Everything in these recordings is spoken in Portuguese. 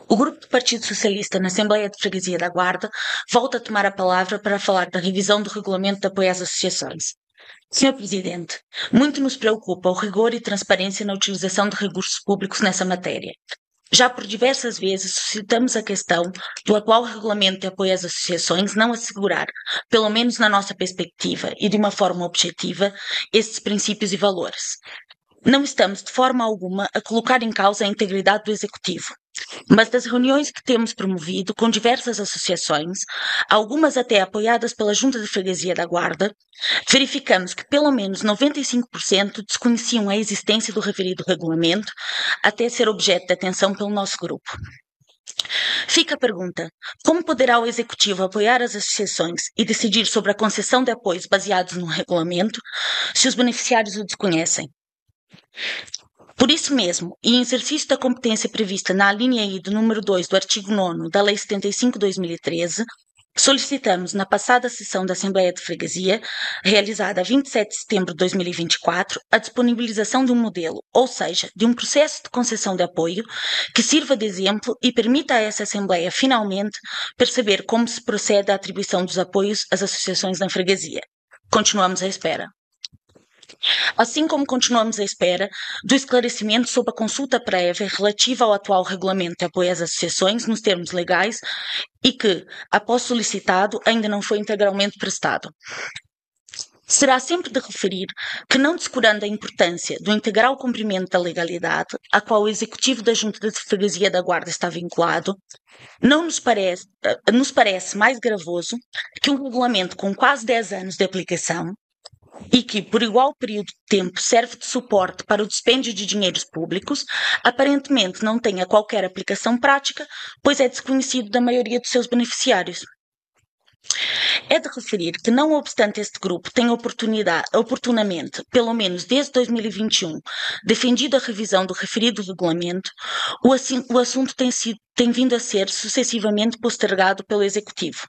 O grupo do Partido Socialista na Assembleia de Freguesia da Guarda volta a tomar a palavra para falar da revisão do regulamento de apoio às associações. Senhor Presidente, muito nos preocupa o rigor e transparência na utilização de recursos públicos nessa matéria. Já por diversas vezes suscitamos a questão do atual regulamento de apoio às associações não assegurar, pelo menos na nossa perspectiva e de uma forma objetiva, estes princípios e valores. Não estamos de forma alguma a colocar em causa a integridade do Executivo, mas das reuniões que temos promovido com diversas associações, algumas até apoiadas pela Junta de Freguesia da Guarda, verificamos que pelo menos 95% desconheciam a existência do referido regulamento até ser objeto de atenção pelo nosso grupo. Fica a pergunta: como poderá o Executivo apoiar as associações e decidir sobre a concessão de apoios baseados no regulamento se os beneficiários o desconhecem? Por isso mesmo, e em exercício da competência prevista na alínea I do número 2 do artigo 9º da Lei 75/2013, solicitamos na passada sessão da Assembleia de Freguesia, realizada a 27 de setembro de 2024, a disponibilização de um modelo, ou seja, de um processo de concessão de apoio que sirva de exemplo e permita a essa Assembleia, finalmente, perceber como se procede à atribuição dos apoios às associações na freguesia. Continuamos à espera. Assim como continuamos à espera do esclarecimento sobre a consulta prévia relativa ao atual regulamento de apoio às associações nos termos legais e que, após solicitado, ainda não foi integralmente prestado. Será sempre de referir que, não descurando a importância do integral cumprimento da legalidade, a qual o Executivo da Junta de Freguesia da Guarda está vinculado, não nos parece mais gravoso que um regulamento com quase 10 anos de aplicação e que, por igual período de tempo, serve de suporte para o dispêndio de dinheiros públicos, aparentemente não tenha qualquer aplicação prática, pois é desconhecido da maioria dos seus beneficiários. É de referir que, não obstante este grupo tenha oportunamente, pelo menos desde 2021, defendido a revisão do referido regulamento, o assunto tem vindo a ser sucessivamente postergado pelo Executivo.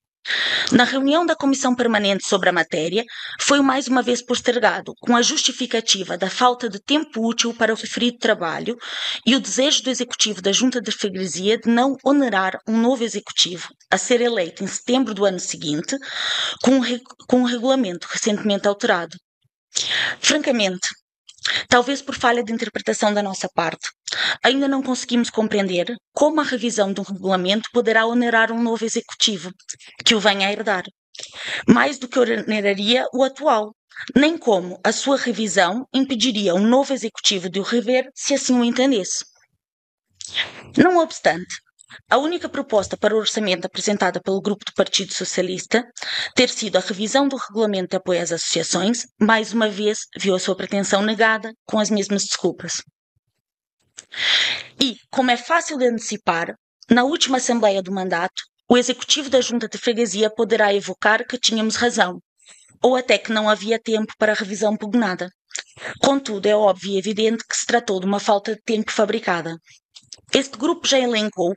Na reunião da Comissão Permanente sobre a matéria, foi mais uma vez postergado, com a justificativa da falta de tempo útil para o referido trabalho e o desejo do Executivo da Junta de Freguesia de não onerar um novo Executivo, a ser eleito em setembro do ano seguinte, com um regulamento recentemente alterado. Francamente, talvez por falha de interpretação da nossa parte, ainda não conseguimos compreender como a revisão de um regulamento poderá onerar um novo Executivo que o venha a herdar, mais do que oneraria o atual, nem como a sua revisão impediria um novo Executivo de o rever se assim o entendesse. Não obstante, a única proposta para o orçamento apresentada pelo Grupo do Partido Socialista ter sido a revisão do regulamento de apoio às associações, mais uma vez viu a sua pretensão negada com as mesmas desculpas. E, como é fácil de antecipar, na última Assembleia do mandato, o Executivo da Junta de Freguesia poderá evocar que tínhamos razão, ou até que não havia tempo para a revisão pugnada. Contudo, é óbvio e evidente que se tratou de uma falta de tempo fabricada. Este grupo já elencou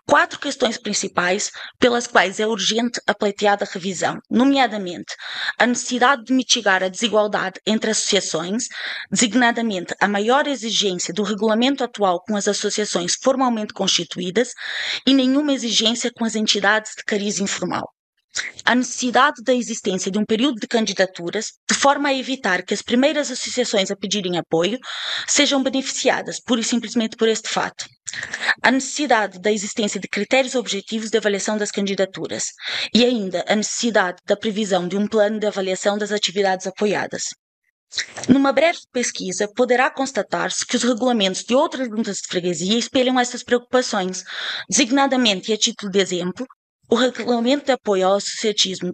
4 questões principais pelas quais é urgente a pleiteada revisão, nomeadamente a necessidade de mitigar a desigualdade entre associações, designadamente a maior exigência do regulamento atual com as associações formalmente constituídas e nenhuma exigência com as entidades de cariz informal. A necessidade da existência de um período de candidaturas, de forma a evitar que as primeiras associações a pedirem apoio sejam beneficiadas pura e simplesmente por este fato. A necessidade da existência de critérios objetivos de avaliação das candidaturas e ainda a necessidade da previsão de um plano de avaliação das atividades apoiadas. Numa breve pesquisa, poderá constatar-se que os regulamentos de outras juntas de freguesia espelham estas preocupações, designadamente e a título de exemplo, o Regulamento de Apoio ao Associativismo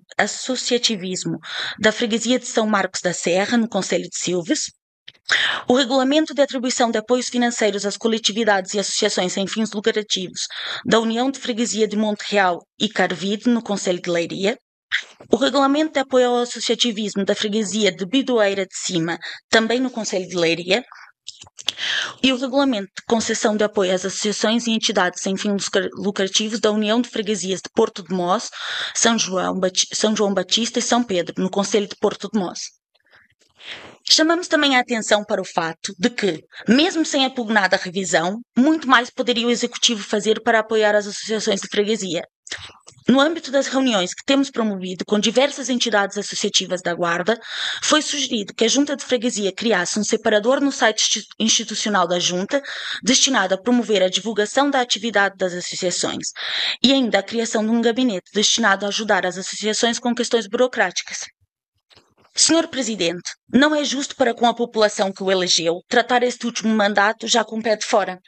da Freguesia de São Marcos da Serra, no concelho de Silves, o Regulamento de Atribuição de Apoios Financeiros às Coletividades e Associações sem Fins Lucrativos da União de Freguesia de Monte Real e Carvide, no concelho de Leiria, o Regulamento de Apoio ao Associativismo da Freguesia de Bidoeira de Cima, também no concelho de Leiria, e o Regulamento de Concessão de Apoio às Associações e Entidades sem Fins Lucrativos da União de Freguesias de Porto de Mós, São João Batista e São Pedro, no concelho de Porto de Mós. Chamamos também a atenção para o fato de que, mesmo sem a pugnada revisão, muito mais poderia o Executivo fazer para apoiar as associações de freguesia. No âmbito das reuniões que temos promovido com diversas entidades associativas da Guarda, foi sugerido que a Junta de Freguesia criasse um separador no site institucional da Junta, destinado a promover a divulgação da atividade das associações, e ainda a criação de um gabinete destinado a ajudar as associações com questões burocráticas. Senhor Presidente, não é justo para com a população que o elegeu tratar este último mandato já com o pé de fora.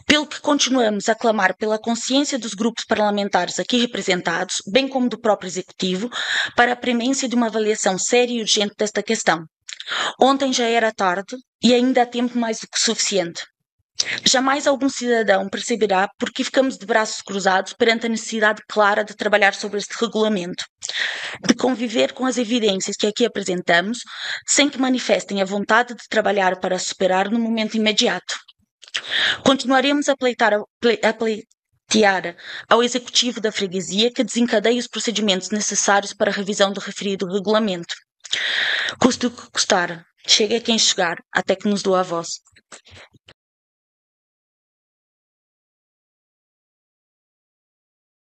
Pelo que continuamos a clamar pela consciência dos grupos parlamentares aqui representados, bem como do próprio Executivo, para a premência de uma avaliação séria e urgente desta questão. Ontem já era tarde e ainda há tempo mais do que suficiente. Jamais algum cidadão perceberá por que ficamos de braços cruzados perante a necessidade clara de trabalhar sobre este regulamento, de conviver com as evidências que aqui apresentamos, sem que manifestem a vontade de trabalhar para superar no momento imediato. Continuaremos a pleitear ao Executivo da Freguesia que desencadeie os procedimentos necessários para a revisão do referido regulamento. Custe o que custar, chegue a quem chegar, até que nos doa a voz.